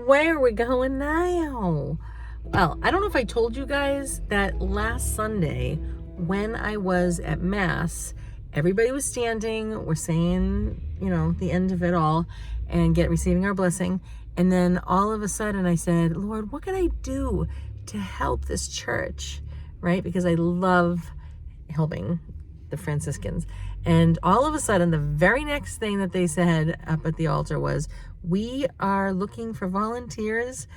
Where are we going now? Well, I don't know if I told you guys that last Sunday when I was at Mass, everybody was standing, we're saying, the end of it all and receiving our blessing. And then all of a sudden I said, Lord, what can I do to help this church? Right? Because I love helping the Franciscans. And all of a sudden, the very next thing that they said up at the altar was, we are looking for volunteers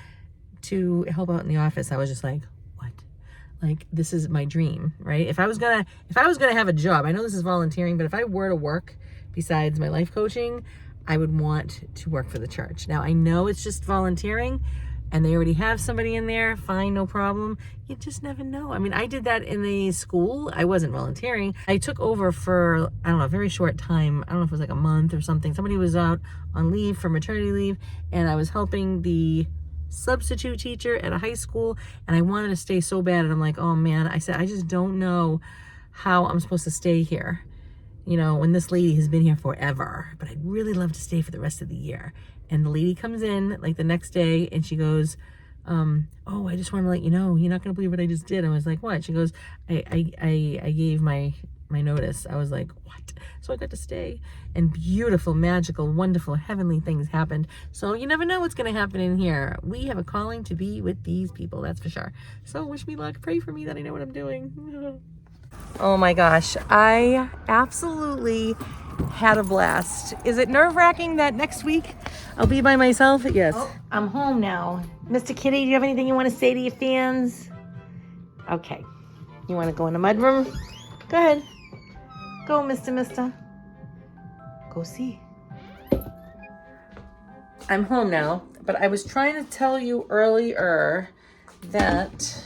to help out in the office. I was just like, what? Like, this is my dream, right? If I was gonna have a job, I know this is volunteering, but if I were to work besides my life coaching, I would want to work for the church. Now, I know it's just volunteering and they already have somebody in there, fine, no problem. You just never know. I mean, I did that in the school. I wasn't volunteering. I took over for, I don't know, a very short time. I don't know if it was like a month or something. Somebody was out on leave for maternity leave, and I was helping the substitute teacher at a high school, and I wanted to stay so bad. And I'm like, oh man, I said, I just don't know how I'm supposed to stay here, when this lady has been here forever, but I'd really love to stay for the rest of the year. And the lady comes in like the next day and she goes, oh, I just want to let you know, you're not going to believe what I just did. I was like, what? She goes, I gave my notice. I was like, what? So I got to stay, and beautiful, magical, wonderful, heavenly things happened. So you never know what's going to happen in here. We have a calling to be with these people, that's for sure. So wish me luck. Pray for me that I know what I'm doing. Oh my gosh, I absolutely had a blast. Is it nerve-wracking that next week I'll be by myself? Yes. Oh, I'm home now. Mr. Kitty, do you have anything you want to say to your fans? Okay. You want to go in the mudroom? Go ahead. Go, Mister. Go see. I'm home now, but I was trying to tell you earlier that...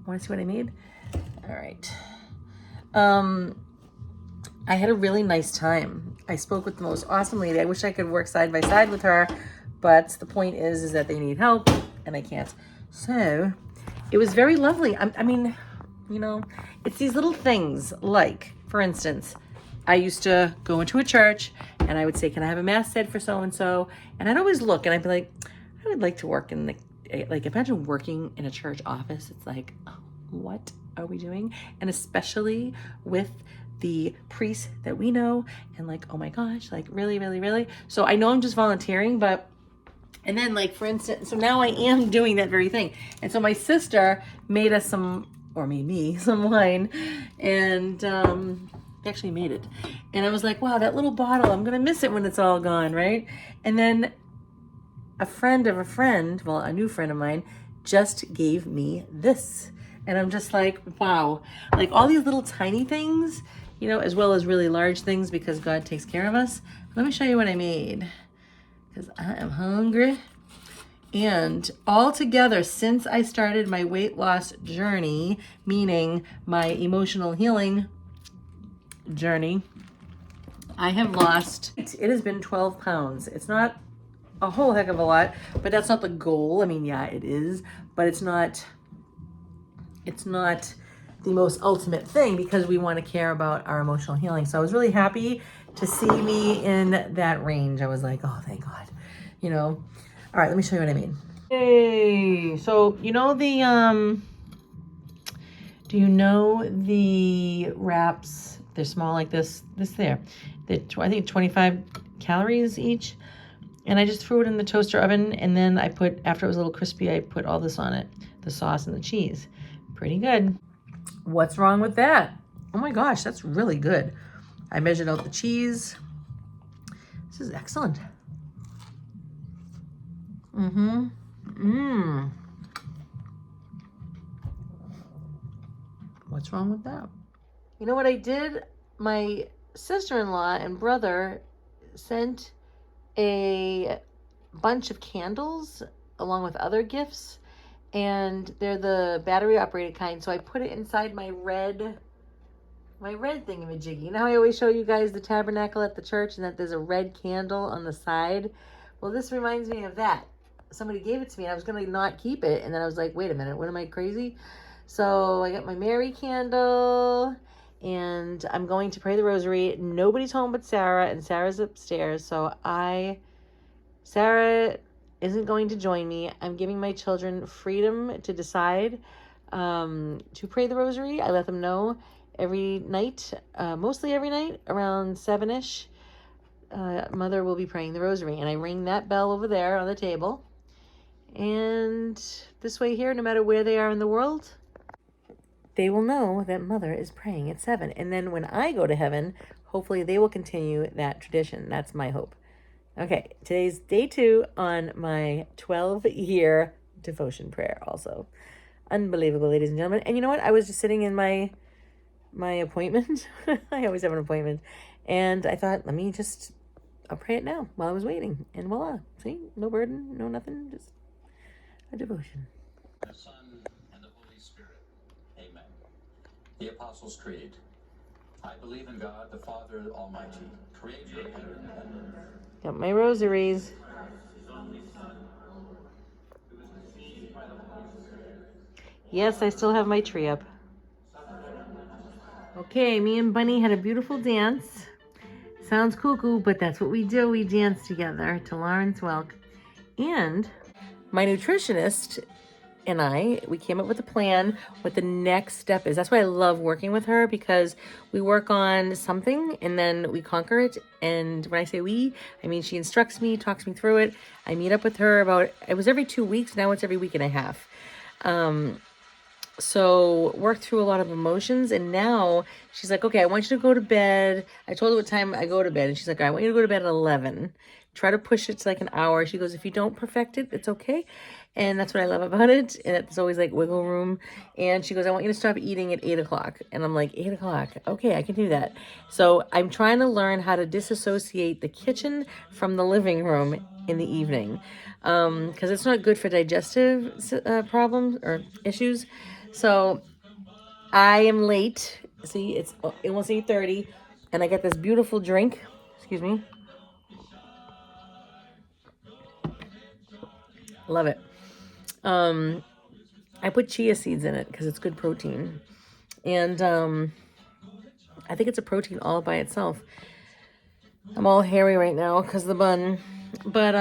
Want to see what I made? All right. I had a really nice time. I spoke with the most awesome lady. I wish I could work side by side with her, but the point is that they need help and I can't. So it was very lovely. I mean, it's these little things like, for instance, I used to go into a church and I would say, can I have a mass said for so-and-so? And I'd always look and I'd be like, I would like to work in imagine working in a church office. It's like, oh, what are we doing? And especially with the priests that we know, and like, oh my gosh, like really, really, really. So I know I'm just volunteering, and then like, for instance, so now I am doing that very thing. And so my sister made us made me some wine, and actually made it. And I was like, wow, that little bottle, I'm gonna miss it when it's all gone, right? And then a friend of a friend, well, a new friend of mine, just gave me this. And I'm just like, wow, like all these little tiny things, as well as really large things, because God takes care of us. Let me show you what I made, because I am hungry. And all together, since I started my weight loss journey, meaning my emotional healing journey, I have lost, it has been 12 pounds. It's not a whole heck of a lot, but that's not the goal. I mean, yeah, it is, but it's not the most ultimate thing, because we want to care about our emotional healing. So I was really happy to see me in that range. I was like, oh, thank God, All right, let me show you what I mean. Hey, so do you know the wraps? They're small like this there. I think 25 calories each. And I just threw it in the toaster oven, and then after it was a little crispy, I put all this on it, the sauce and the cheese. Pretty good. What's wrong with that? Oh my gosh, that's really good. I measured out the cheese. This is excellent. What's wrong with that? You know what I did? My sister-in-law and brother sent a bunch of candles along with other gifts, and they're the battery operated kind. So I put it inside my red thingamajiggy. You know how I always show you guys the tabernacle at the church and that there's a red candle on the side? Well, this reminds me of that. Somebody gave it to me and I was going to not keep it. And then I was like, wait a minute, what am I, crazy? So I got my Mary candle and I'm going to pray the rosary. Nobody's home but Sarah, and Sarah's upstairs. So Sarah isn't going to join me. I'm giving my children freedom to decide to pray the rosary. I let them know every night, mostly every night around 7ish. Mother will be praying the rosary, and I ring that bell over there on the table. And this way here, no matter where they are in the world, they will know that Mother is praying at 7. And then when I go to heaven, hopefully they will continue that tradition. That's my hope. Okay, today's day 2 on my 12-year devotion prayer also. Unbelievable, ladies and gentlemen. And you know what? I was just sitting in my appointment. I always have an appointment. And I thought, I'll pray it now while I was waiting. And voila. See? No burden, no nothing. Just a devotion. The Son and the Holy Spirit. Amen. The Apostles' Creed. I believe in God, the Father Almighty, creator of heaven and earth. Got my rosaries. Yes, I still have my tree up. Okay, me and Bunny had a beautiful dance. Sounds cuckoo, but that's what we do. We dance together to Lawrence Welk. And my nutritionist and we came up with a plan what the next step is. That's why I love working with her, because we work on something and then we conquer it. And when I say we, I mean she instructs me, talks me through it. I meet up with her it was every 2 weeks. Now it's every week and a half. So worked through a lot of emotions, and now she's like, okay, I want you to go to bed. I told her what time I go to bed, and she's like, I want you to go to bed at 11. Try to push it to like an hour. She goes, if you don't perfect it, it's okay. And that's what I love about it. And it's always like wiggle room. And she goes, I want you to stop eating at 8 o'clock. And I'm like, 8 o'clock. Okay, I can do that. So I'm trying to learn how to disassociate the kitchen from the living room in the evening. Because it's not good for digestive problems or issues. So I am late. See, it's almost 8:30, and I get this beautiful drink. Excuse me. Love it. I put chia seeds in it because it's good protein. And I think it's a protein all by itself. I'm all hairy right now because of the bun. But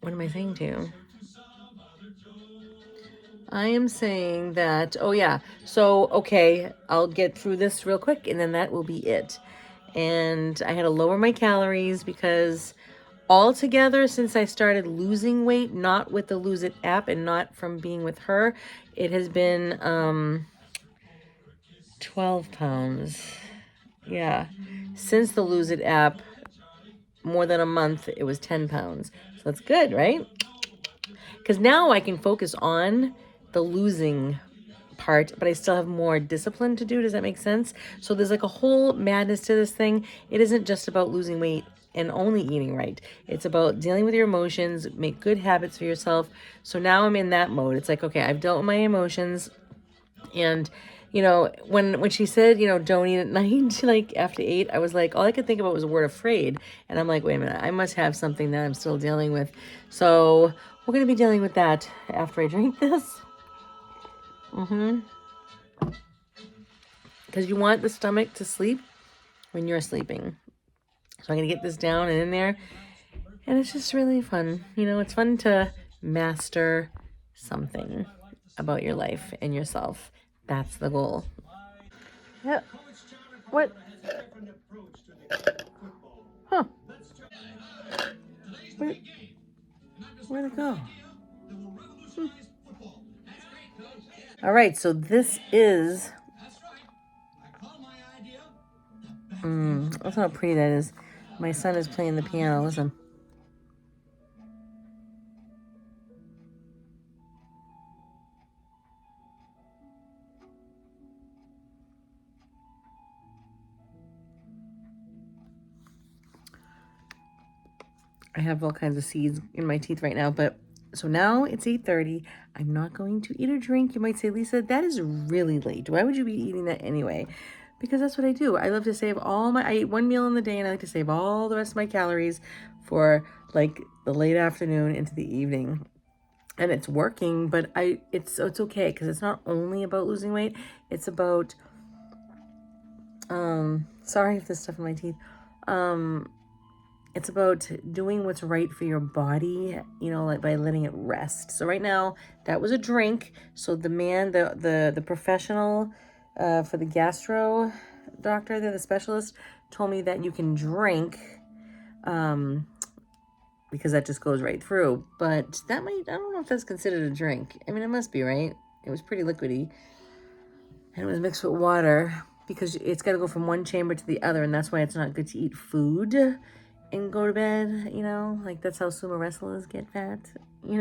what am I saying to you? I am saying that, oh yeah, so, okay, I'll get through this real quick, and then that will be it. And I had to lower my calories because altogether, since I started losing weight, not with the Lose It app and not from being with her, it has been 12 pounds. Yeah. Since the Lose It app, more than a month, it was 10 pounds. So that's good, right? Because now I can focus on the losing part, but I still have more discipline to do. Does that make sense? So there's like a whole madness to this thing. It isn't just about losing weight and only eating right. It's about dealing with your emotions, make good habits for yourself. So now I'm in that mode. It's like, okay, I've dealt with my emotions. And, you know, when she said, you know, don't eat at night, like after 8, I was like, all I could think about was the word afraid. And I'm like, wait a minute, I must have something that I'm still dealing with. So we're going to be dealing with that after I drink this. Because you want the stomach to sleep when you're sleeping. So I'm going to get this down and in there. And it's just really fun. You know, it's fun to master something about your life and yourself. That's the goal. Yeah. What? Huh. Where'd it go? All right, so this is... That's how pretty that is. My son is playing the piano. Listen. I have all kinds of seeds in my teeth right now, but so now it's 8:30. I'm not going to eat or drink. You might say, Lisa, that is really late. Why would you be eating that anyway? Because that's what I do. I love to save I eat one meal in the day, and I like to save all the rest of my calories for like the late afternoon into the evening. And it's working, but it's okay because it's not only about losing weight. It's about sorry if there's stuff in my teeth. it's about doing what's right for your body, like by letting it rest. So right now, that was a drink. So the man, the professional for the gastro doctor there, the specialist, told me that you can drink because that just goes right through. But that might, I don't know if that's considered a drink. I mean, it must be, right? It was pretty liquidy. And it was mixed with water because it's got to go from one chamber to the other. And that's why it's not good to eat food and go to bed, like that's how sumo wrestlers get fat, so we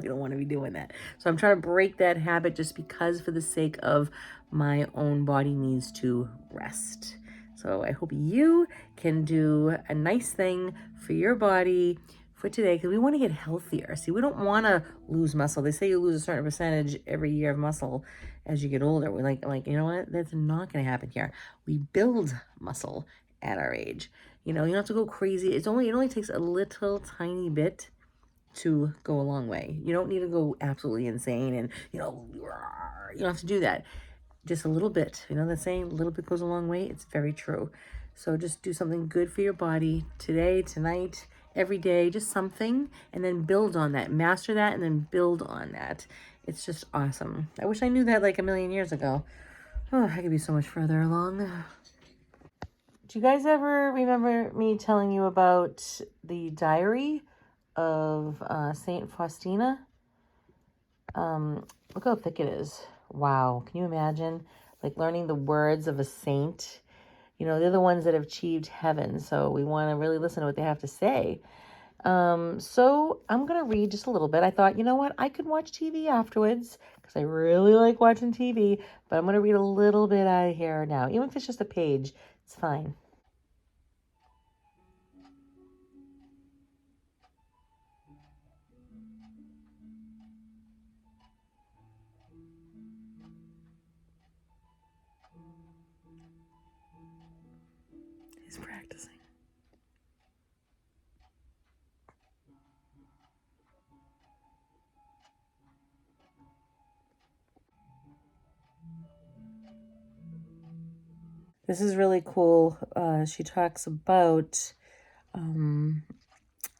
don't want to be doing that. So I'm trying to break that habit just because for the sake of my own body needs to rest. So I hope you can do a nice thing for your body for today, because we want to get healthier. See, we don't want to lose muscle. They say you lose a certain percentage every year of muscle as you get older. We're like, you know what? That's not going to happen here. We build muscle at our age. You don't have to go crazy. It only takes a little tiny bit to go a long way. You don't need to go absolutely insane and, you don't have to do that. Just a little bit. That saying, a little bit goes a long way. It's very true. So just do something good for your body today, tonight, every day, just something, and then build on that. Master that and then build on that. It's just awesome. I wish I knew that like a million years ago. Oh, I could be so much further along. Do you guys ever remember me telling you about the diary of Saint Faustina? Look how thick it is. Wow. Can you imagine? Like learning the words of a saint. They're the ones that have achieved heaven. So we want to really listen to what they have to say. So I'm going to read just a little bit. I thought, you know what? I could watch TV afterwards because I really like watching TV. But I'm going to read a little bit out of here now. Even if it's just a page, it's fine. He's practicing. This is really cool. She talks about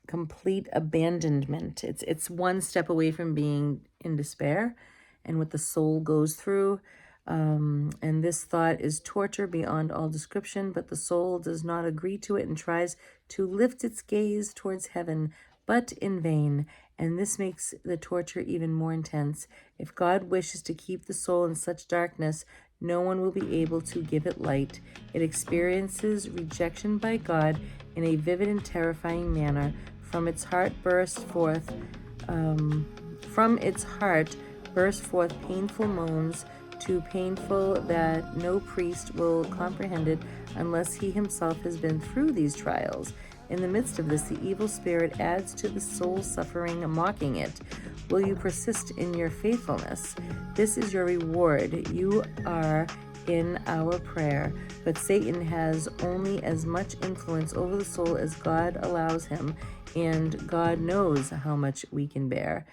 complete abandonment. It's one step away from being in despair and what the soul goes through. And this thought is torture beyond all description, but the soul does not agree to it and tries to lift its gaze towards heaven, but in vain. And this makes the torture even more intense. If God wishes to keep the soul in such darkness, no one will be able to give it light. It experiences rejection by God in a vivid and terrifying manner. From its heart burst forth painful moans, too painful that no priest will comprehend it unless he himself has been through these trials. In the midst of this, the evil spirit adds to the soul's suffering, mocking it. Will you persist in your faithfulness? This is your reward. You are in our prayer, but Satan has only as much influence over the soul as God allows him, and God knows how much we can bear.